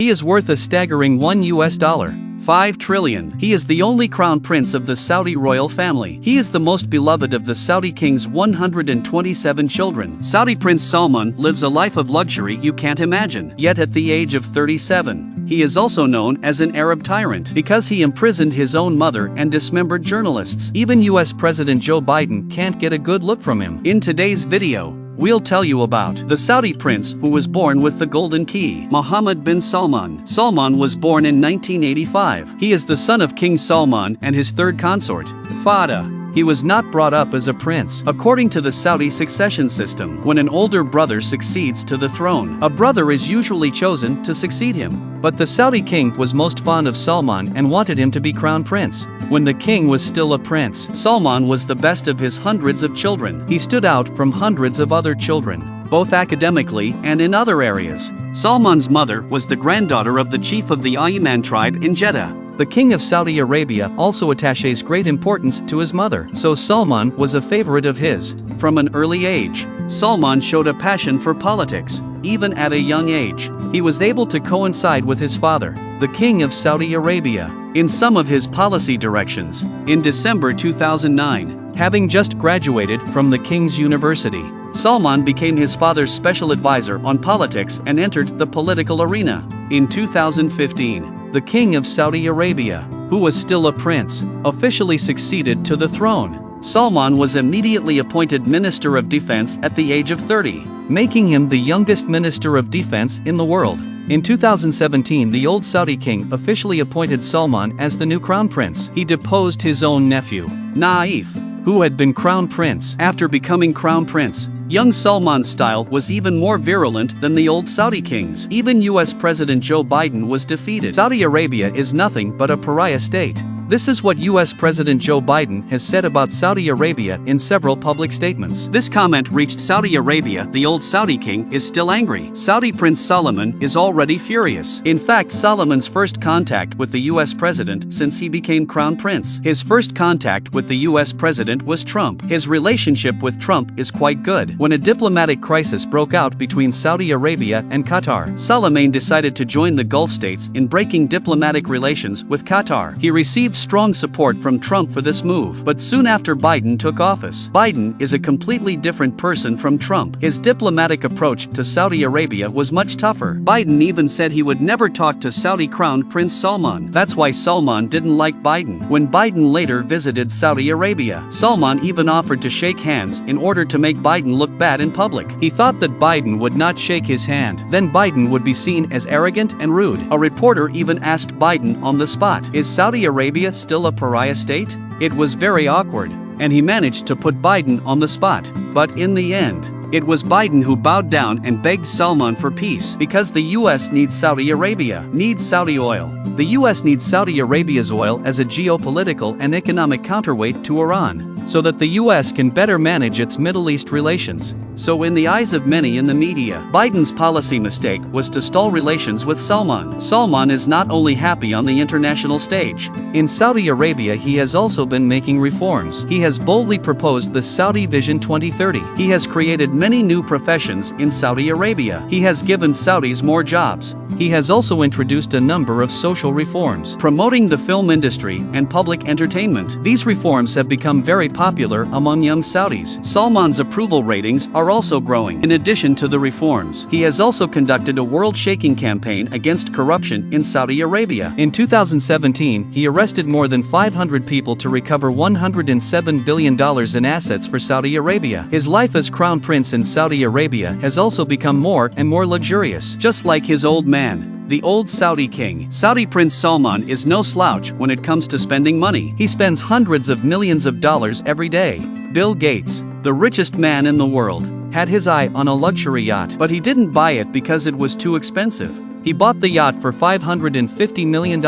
He is worth a staggering $1.5 trillion. He is the only crown prince of the Saudi royal family. He is the most beloved of the Saudi king's 127 children. Saudi Prince Salman lives a life of luxury you can't imagine. Yet at the age of 37, he is also known as an Arab tyrant because he imprisoned his own mother and dismembered journalists. Even US President Joe Biden can't get a good look from him. In today's video, we'll tell you about the Saudi prince who was born with the golden key, Mohammed bin Salman. Salman was born in 1985. He is the son of King Salman and his third consort, Fahda. He was not brought up as a prince. According to the Saudi succession system, when an older brother succeeds to the throne, a brother is usually chosen to succeed him. But the Saudi king was most fond of Salman and wanted him to be crown prince. When the king was still a prince, Salman was the best of his hundreds of children. He stood out from hundreds of other children, both academically and in other areas. Salman's mother was the granddaughter of the chief of the Ayman tribe in Jeddah. The king of Saudi Arabia also attaches great importance to his mother, so Salman was a favorite of his. From an early age, Salman showed a passion for politics. Even at a young age, he was able to coincide with his father, the king of Saudi Arabia, in some of his policy directions. In December 2009, having just graduated from the King's University, Salman became his father's special advisor on politics and entered the political arena. In 2015, the King of Saudi Arabia, who was still a prince, officially succeeded to the throne. Salman was immediately appointed Minister of Defense at the age of 30, making him the youngest Minister of Defense in the world. In 2017, the old Saudi king officially appointed Salman as the new crown prince. He deposed his own nephew, Naif, who had been crown prince. After becoming crown prince, young Salman's style was even more virulent than the old Saudi kings. Even US President Joe Biden was defeated. Saudi Arabia is nothing but a pariah state. This is what US President Joe Biden has said about Saudi Arabia in several public statements. This comment reached Saudi Arabia. The old Saudi king is still angry. Saudi Prince Salman is already furious. In fact, Salman's first contact with the US president since he became crown prince. His first contact with the US president was Trump. His relationship with Trump is quite good. When a diplomatic crisis broke out between Saudi Arabia and Qatar, Salman decided to join the Gulf states in breaking diplomatic relations with Qatar. He received strong support from Trump for this move, but soon after Biden took office, Biden is a completely different person from Trump. His diplomatic approach to Saudi Arabia was much tougher. Biden even said he would never talk to Saudi Crown Prince Salman. That's why Salman didn't like Biden. When Biden later visited Saudi Arabia, Salman even offered to shake hands in order to make Biden look bad in public. He thought that Biden would not shake his hand. Then Biden would be seen as arrogant and rude. A reporter even asked Biden on the spot, "Is Saudi Arabia still a pariah state?" It was very awkward, and he managed to put Biden on the spot. But in the end, it was Biden who bowed down and begged Salman for peace because the US needs Saudi Arabia, needs Saudi oil. The US needs Saudi Arabia's oil as a geopolitical and economic counterweight to Iran, so that the US can better manage its Middle East relations. So in the eyes of many in the media, Biden's policy mistake was to stall relations with Salman. Salman is not only happy on the international stage. In Saudi Arabia, he has also been making reforms. He has boldly proposed the Saudi Vision 2030. He has created many new professions in Saudi Arabia. He has given Saudis more jobs. He has also introduced a number of social reforms, promoting the film industry and public entertainment. These reforms have become very popular among young Saudis. Salman's approval ratings are also growing. In addition to the reforms, he has also conducted a world-shaking campaign against corruption in Saudi Arabia. In 2017, he arrested more than 500 people to recover $107 billion in assets for Saudi Arabia. His life as crown prince in Saudi Arabia has also become more and more luxurious, just like his old man, the old Saudi king. Saudi Prince Salman is no slouch when it comes to spending money. He spends hundreds of millions of dollars every day. Bill Gates, the richest man in the world, had his eye on a luxury yacht, but he didn't buy it because it was too expensive. He bought the yacht for $550 million.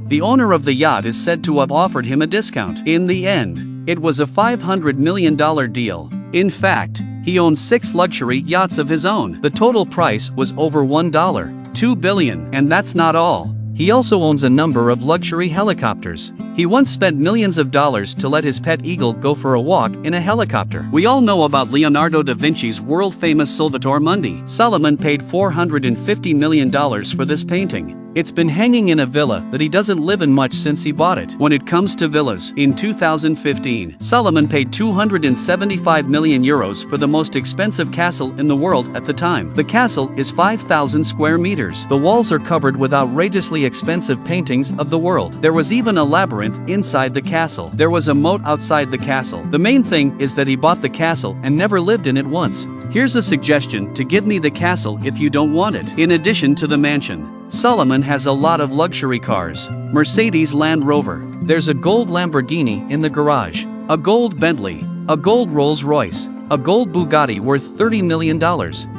The owner of the yacht is said to have offered him a discount. In the end, it was a $500 million deal. In fact, he owns 6 luxury yachts of his own. The total price was over $2 billion. And that's not all. He also owns a number of luxury helicopters. He once spent millions of dollars to let his pet eagle go for a walk in a helicopter. We all know about Leonardo da Vinci's world-famous Salvator Mundi. Salman paid $450 million for this painting. It's been hanging in a villa that he doesn't live in much since he bought it. When it comes to villas, in 2015, Salman paid €275 million for the most expensive castle in the world at the time. The castle is 5,000 square meters. The walls are covered with outrageously expensive paintings of the world. There was even a labyrinth inside the castle. There was a moat outside the castle. The main thing is that he bought the castle and never lived in it once. Here's a suggestion to give me the castle if you don't want it. In addition to the mansion, Salman has a lot of luxury cars. Mercedes Land Rover. There's a gold Lamborghini in the garage, a gold Bentley, a gold Rolls-Royce, a gold Bugatti worth $30 million.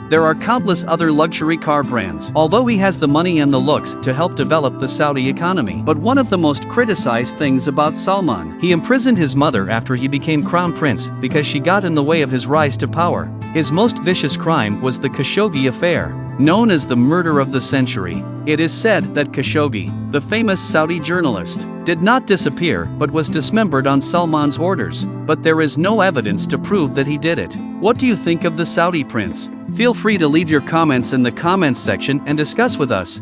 There are countless other luxury car brands. Although he has the money and the looks to help develop the Saudi economy. But one of the most criticized things about Salman, he imprisoned his mother after he became crown prince because she got in the way of his rise to power. His most vicious crime was the Khashoggi affair, known as the murder of the century. It is said that Khashoggi, the famous Saudi journalist, did not disappear but was dismembered on Salman's orders, but there is no evidence to prove that he did it. What do you think of the Saudi prince? Feel free to leave your comments in the comments section and discuss with us.